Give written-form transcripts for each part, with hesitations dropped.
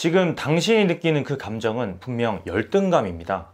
지금 당신이 느끼는 그 감정은 분명 열등감입니다.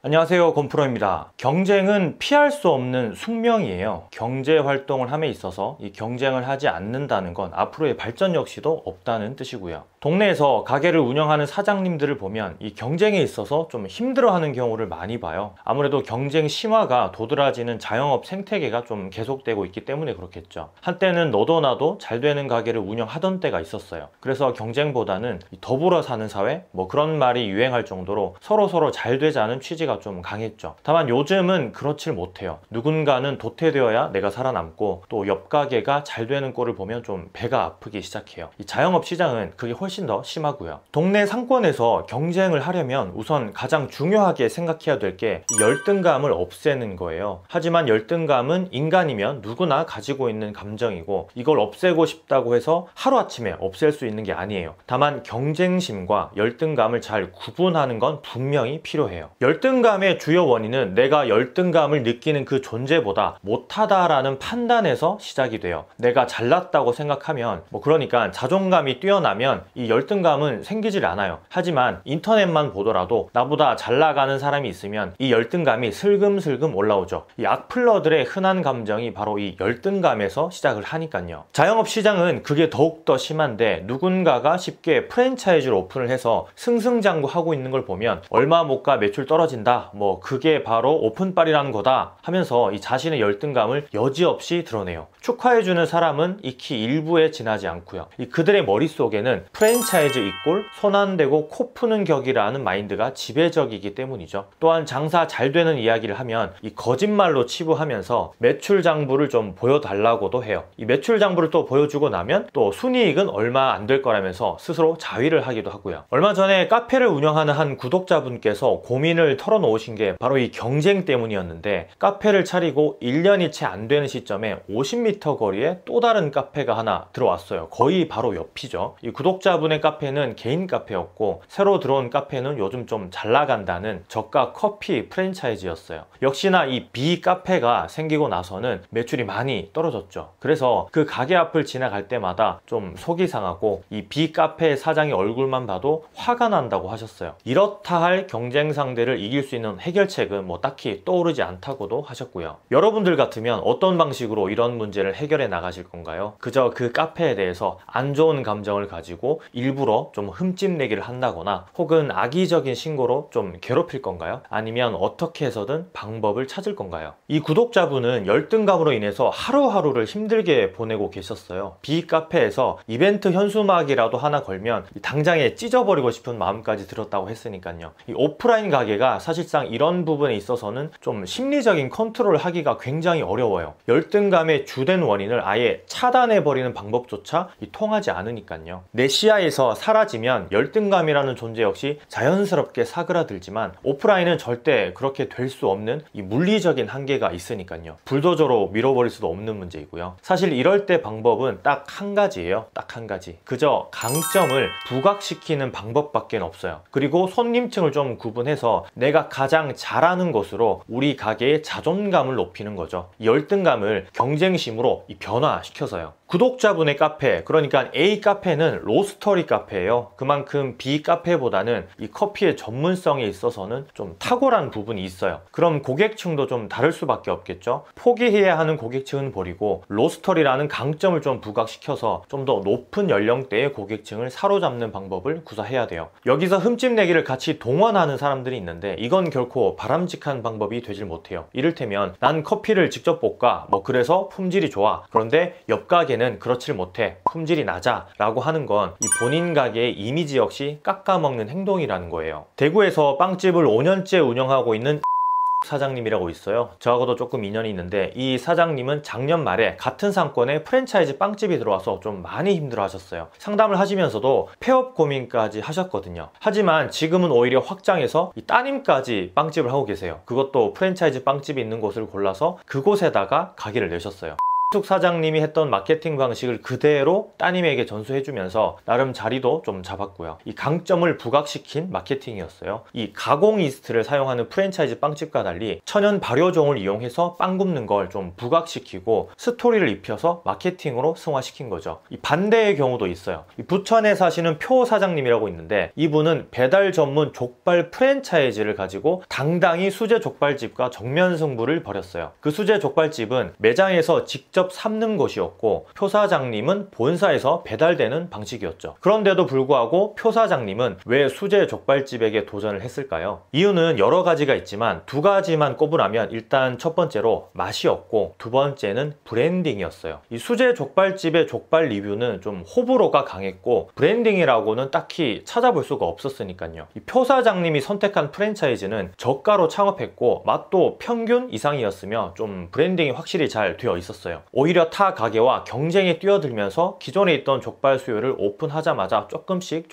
안녕하세요, 건프로입니다. 경쟁은 피할 수 없는 숙명이에요. 경제 활동을 함에 있어서 이 경쟁을 하지 않는다는 건 앞으로의 발전 역시도 없다는 뜻이고요. 동네에서 가게를 운영하는 사장님들을 보면 이 경쟁에 있어서 좀 힘들어하는 경우를 많이 봐요. 아무래도 경쟁 심화가 도드라지는 자영업 생태계가 좀 계속되고 있기 때문에 그렇겠죠. 한때는 너도 나도 잘 되는 가게를 운영하던 때가 있었어요. 그래서 경쟁보다는 더불어 사는 사회, 뭐 그런 말이 유행할 정도로 서로 잘 되자는 취지가 좀 강했죠. 다만 요즘은 그렇질 못해요. 누군가는 도태되어야 내가 살아남고 또 옆 가게가 잘 되는 꼴을 보면 좀 배가 아프기 시작해요. 이 자영업 시장은 그게 훨씬 더 심하고요. 동네 상권에서 경쟁을 하려면 우선 가장 중요하게 생각해야 될 게 열등감을 없애는 거예요. 하지만 열등감은 인간이면 누구나 가지고 있는 감정이고 이걸 없애고 싶다고 해서 하루아침에 없앨 수 있는 게 아니에요. 다만 경쟁심과 열등감을 잘 구분하는 건 분명히 필요해요. 열등감의 주요 원인은 내가 열등감을 느끼는 그 존재보다 못하다라는 판단에서 시작이 돼요. 내가 잘났다고 생각하면 그러니까 자존감이 뛰어나면 이 열등감은 생기질 않아요. 하지만 인터넷만 보더라도 나보다 잘 나가는 사람이 있으면 이 열등감이 슬금슬금 올라오죠. 이 악플러들의 흔한 감정이 바로 이 열등감에서 시작을 하니까요. 자영업 시장은 그게 더욱더 심한데 누군가가 쉽게 프랜차이즈를 오픈을 해서 승승장구하고 있는 걸 보면 얼마 못 가 매출 떨어진다, 그게 바로 오픈빨이라는 거다 하면서 이 자신의 열등감을 여지없이 드러내요. 축하해주는 사람은 익히 일부에 지나지 않고요. 그들의 머릿속에는 프랜차이즈 이꼴 손 안 대고 코 푸는 격이라는 마인드가 지배적이기 때문이죠. 또한 장사 잘 되는 이야기를 하면 이 거짓말로 치부하면서 매출 장부를 좀 보여달라고도 해요. 이 매출 장부를 또 보여주고 나면 또 순이익은 얼마 안 될 거라면서 스스로 자위를 하기도 하고요. 얼마 전에 카페를 운영하는 한 구독자분께서 고민을 털어놓으신 게 바로 이 경쟁 때문이었는데, 카페를 차리고 1년이 채 안 되는 시점에 50m 거리에 또 다른 카페가 하나 들어왔어요. 거의 바로 옆이죠. 이 구독자분의 카페는 개인 카페였고 새로 들어온 카페는 요즘 좀 잘 나간다는 저가 커피 프랜차이즈였어요. 역시나 이 B 카페가 생기고 나서는 매출이 많이 떨어졌죠. 그래서 그 가게 앞을 지나갈 때마다 좀 속이 상하고 이 B 카페 사장의 얼굴만 봐도 화가 난다고 하셨어요. 이렇다 할 경쟁 상대를 이길 수 있는 해결책은 딱히 떠오르지 않다고도 하셨고요. 여러분들 같으면 어떤 방식으로 이런 문제를 해결해 나가실 건가요? 그저 그 카페에 대해서 안 좋은 감정을 가지고 일부러 좀 흠집내기를 한다거나 혹은 악의적인 신고로 좀 괴롭힐 건가요? 아니면 어떻게 해서든 방법을 찾을 건가요? 이 구독자분은 열등감으로 인해서 하루하루를 힘들게 보내고 계셨어요. B 카페에서 이벤트 현수막이라도 하나 걸면 당장에 찢어버리고 싶은 마음까지 들었다고 했으니까요. 이 오프라인 가게가 사실상 이런 부분에 있어서는 좀 심리적인 컨트롤을 하기가 굉장히 어려워요. 열등감의 주된 원인을 아예 차단해버리는 방법조차 통하지 않으니까요. 내 시야에서 사라지면 열등감이라는 존재 역시 자연스럽게 사그라들지만 오프라인은 절대 그렇게 될 수 없는 이 물리적인 한계가 있으니까요. 불도저로 밀어버릴 수도 없는 문제이고요. 사실 이럴 때 방법은 딱 한 가지예요. 딱 한 가지. 그저 강점을 부각시키는 방법밖에 없어요. 그리고 손님층을 좀 구분해서 내가 가장 잘하는 것으로 우리 가게의 자존감을 높이는 거죠. 열등감을 경쟁심으로 변화시켜서요. 구독자분의 카페, 그러니까 A 카페는 로스터리 카페예요. 그만큼 B 카페보다는 이 커피의 전문성에 있어서는 좀 탁월한 부분이 있어요. 그럼 고객층도 좀 다를 수밖에 없겠죠. 포기해야 하는 고객층은 버리고 로스터리라는 강점을 좀 부각시켜서 좀 더 높은 연령대의 고객층을 사로잡는 방법을 구사해야 돼요. 여기서 흠집내기를 같이 동원하는 사람들이 있는데 이건 결코 바람직한 방법이 되질 못해요. 이를테면 난 커피를 직접 볶아, 그래서 품질이 좋아. 그런데 옆 가게는 그렇질 못해, 품질이 낮아 라고 하는 건 이 본인 가게의 이미지 역시 깎아먹는 행동이라는 거예요. 대구에서 빵집을 5년째 운영하고 있는 사장님이라고 있어요. 저하고도 조금 인연이 있는데 이 사장님은 작년 말에 같은 상권에 프랜차이즈 빵집이 들어와서 좀 많이 힘들어 하셨어요. 상담을 하시면서도 폐업 고민까지 하셨거든요. 하지만 지금은 오히려 확장해서 이 따님까지 빵집을 하고 계세요. 그것도 프랜차이즈 빵집이 있는 곳을 골라서 그곳에다가 가게를 내셨어요. 숙 사장님이 했던 마케팅 방식을 그대로 따님에게 전수해주면서 나름 자리도 좀 잡았고요. 이 강점을 부각시킨 마케팅이었어요. 이 가공 이스트를 사용하는 프랜차이즈 빵집과 달리 천연 발효종을 이용해서 빵 굽는 걸 좀 부각시키고 스토리를 입혀서 마케팅으로 승화시킨 거죠. 이 반대의 경우도 있어요. 이 부천에 사시는 표 사장님이라고 있는데 이분은 배달 전문 족발 프랜차이즈를 가지고 당당히 수제 족발집과 정면 승부를 벌였어요. 그 수제 족발집은 매장에서 직접 삶는 것이었고 표 사장님은 본사에서 배달되는 방식이었죠. 그런데도 불구하고 표 사장님은 왜 수제 족발집에게 도전을 했을까요? 이유는 여러 가지가 있지만 두 가지만 꼽으라면 일단 첫 번째로 맛이었고 두 번째는 브랜딩이었어요. 이 수제 족발집의 족발 리뷰는 좀 호불호가 강했고 브랜딩이라고는 딱히 찾아볼 수가 없었으니까요. 이 표 사장님이 선택한 프랜차이즈는 저가로 창업했고 맛도 평균 이상이었으며 좀 브랜딩이 확실히 잘 되어 있었어요. 오히려 타 가게와 경쟁에 뛰어들면서 기존에 있던 족발 수요를 오픈하자마자 조금씩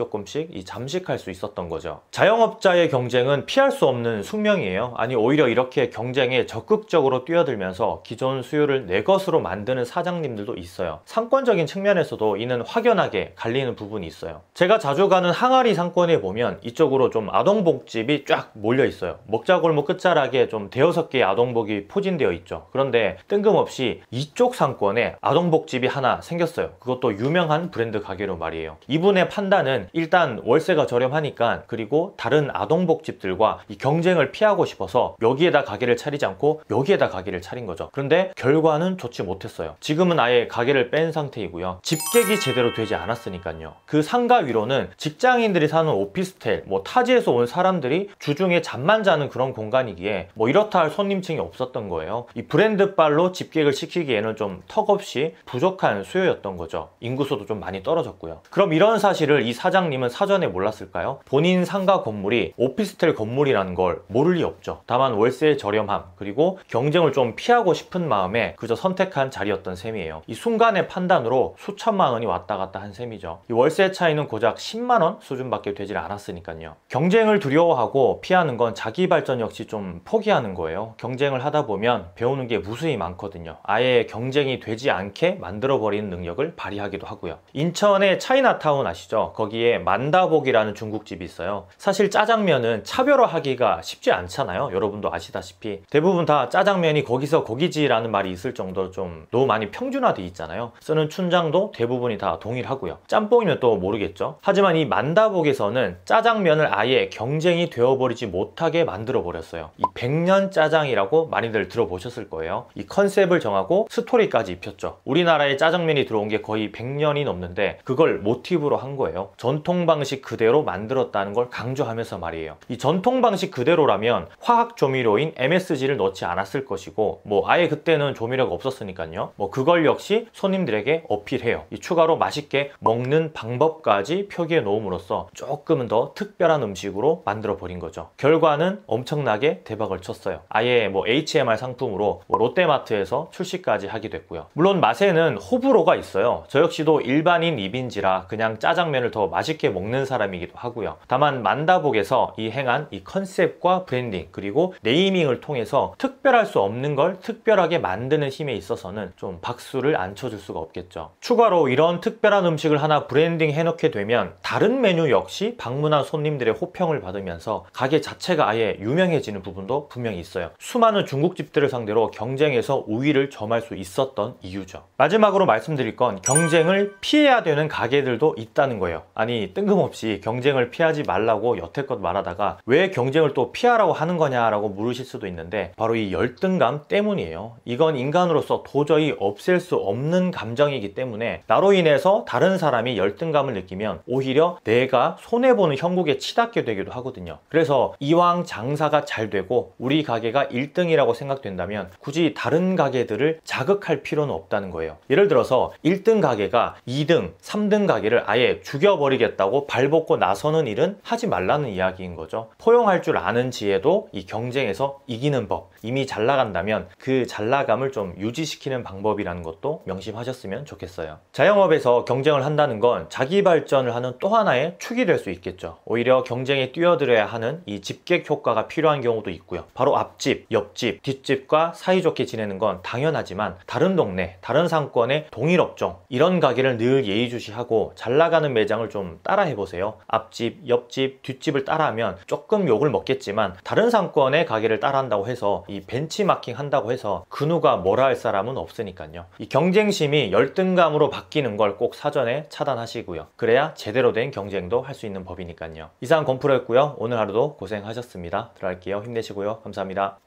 잠식할 수 있었던 거죠. 자영업자의 경쟁은 피할 수 없는 숙명이에요. 아니 오히려 이렇게 경쟁에 적극적으로 뛰어들면서 기존 수요를 내 것으로 만드는 사장님들도 있어요. 상권적인 측면에서도 이는 확연하게 갈리는 부분이 있어요. 제가 자주 가는 항아리 상권에 보면 이쪽으로 좀 아동복집이 쫙 몰려 있어요. 먹자골목 끝자락에 좀 대여섯 개의 아동복이 포진되어 있죠. 그런데 뜬금없이 이쪽 상권에 아동복집이 하나 생겼어요. 그것도 유명한 브랜드 가게로 말이에요. 이분의 판단은 일단 월세가 저렴하니까 그리고 다른 아동복집들과 이 경쟁을 피하고 싶어서 여기에다 가게를 차리지 않고 여기에다 가게를 차린 거죠. 그런데 결과는 좋지 못했어요. 지금은 아예 가게를 뺀 상태이고요. 집객이 제대로 되지 않았으니까요. 그 상가 위로는 직장인들이 사는 오피스텔, 타지에서 온 사람들이 주중에 잠만 자는 그런 공간이기에 이렇다 할 손님층이 없었던 거예요. 이 브랜드빨로 집객을 시키기에는 좀 턱없이 부족한 수요였던 거죠. 인구수도 좀 많이 떨어졌고요. 그럼 이런 사실을 이 사장님은 사전에 몰랐을까요? 본인 상가 건물이 오피스텔 건물이라는 걸 모를 리 없죠. 다만 월세의 저렴함 그리고 경쟁을 좀 피하고 싶은 마음에 그저 선택한 자리였던 셈이에요. 이 순간의 판단으로 수천만 원이 왔다 갔다 한 셈이죠. 이 월세 차이는 고작 10만 원 수준밖에 되질 않았으니까요. 경쟁을 두려워하고 피하는 건 자기 발전 역시 좀 포기하는 거예요. 경쟁을 하다 보면 배우는 게 무수히 많거든요. 아예 경쟁이 되지 않게 만들어버리는 능력을 발휘하기도 하고요. 인천의 차이나타운 아시죠? 거기에 만다복이라는 중국집이 있어요. 사실 짜장면은 차별화하기가 쉽지 않잖아요. 여러분도 아시다시피 대부분 다 짜장면이 거기서 거기지라는 말이 있을 정도로 좀 너무 많이 평준화돼 있잖아요. 쓰는 춘장도 대부분이 다 동일하고요. 짬뽕이면 또 모르겠죠. 하지만 이 만다복에서는 짜장면을 아예 경쟁이 되어버리지 못하게 만들어 버렸어요. 이 100년 짜장이라고 많이들 들어보셨을 거예요. 이 컨셉을 정하고 스토리까지 입혔죠. 우리나라에 짜장면이 들어온 게 거의 100년이 넘는데 그걸 모티브로 한 거예요. 전통 방식 그대로 만들었다는 걸 강조하면서 말이에요. 이 전통 방식 그대로라면 화학 조미료인 MSG를 넣지 않았을 것이고 아예 그때는 조미료가 없었으니까요. 그걸 역시 손님들에게 어필해요. 이 추가로 맛있게 먹는 방법까지 표기해 놓음으로써 조금은 더 특별한 음식으로 만들어 버린 거죠. 결과는 엄청나게 대박을 쳤어요. 아예 HMR 상품으로 롯데마트에서 출시까지 하게 됐고요. 물론 맛에는 호불호가 있어요. 저 역시도 일반인 입인지라 그냥 짜장면을 더 맛있게 먹는 사람이기도 하고요. 다만 만다복에서 이 행한 이 컨셉과 브랜딩 그리고 네이밍을 통해서 특별할 수 없는 걸 특별하게 만드는 힘에 있어서는 좀 박수를 안 쳐줄 수가 없겠죠. 추가로 이런 특별한 음식을 하나 브랜딩 해놓게 되면 다른 메뉴 역시 방문한 손님들의 호평을 받으면서 가게 자체가 아예 유명해지는 부분도 분명히 있어요. 수많은 중국집들을 상대로 경쟁에서 우위를 점할 수 있었던 이유죠. 마지막으로 말씀드릴 건 경쟁을 피해야 되는 가게들도 있다는 거예요. 아니 뜬금없이 경쟁을 피하지 말라고 여태껏 말하다가 왜 경쟁을 또 피하라고 하는 거냐라고 물으실 수도 있는데 바로 이 열등감 때문이에요. 이건 인간으로서 도저히 없앨 수 없는 감정이기 때문에 나로 인해서 다른 사람이 열등감을 느끼면 오히려 내가 손해보는 형국에 치닫게 되기도 하거든요. 그래서 이왕 장사가 잘 되고 우리 가게가 1등이라고 생각된다면 굳이 다른 가게들을 자극할 필요는 없다는 거예요. 예를 들어서 1등 가게가 2등, 3등 가게를 아예 죽여버리겠다고 발벗고 나서는 일은 하지 말라는 이야기인 거죠. 포용할 줄 아는 지혜도 이 경쟁에서 이기는 법, 이미 잘 나간다면 그 잘 나감을 좀 유지시키는 방법이라는 것도 명심하셨으면 좋겠어요. 자영업에서 경쟁을 한다는 건 자기 발전을 하는 또 하나의 축이 될 수 있겠죠. 오히려 경쟁에 뛰어들어야 하는 이 집객 효과가 필요한 경우도 있고요. 바로 앞집, 옆집, 뒷집과 사이좋게 지내는 건 당연하지만 다른 동네, 다른 상권의 동일 업종 이런 가게를 늘 예의주시하고 잘 나가는 매장을 좀 따라 해보세요. 앞집, 옆집, 뒷집을 따라하면 조금 욕을 먹겠지만 다른 상권의 가게를 따라한다고 해서 이 벤치마킹 한다고 해서 그 누가 뭐라 할 사람은 없으니까요. 이 경쟁심이 열등감으로 바뀌는 걸 꼭 사전에 차단하시고요. 그래야 제대로 된 경쟁도 할 수 있는 법이니까요. 이상 건프로였고요. 오늘 하루도 고생하셨습니다. 들어갈게요. 힘내시고요. 감사합니다.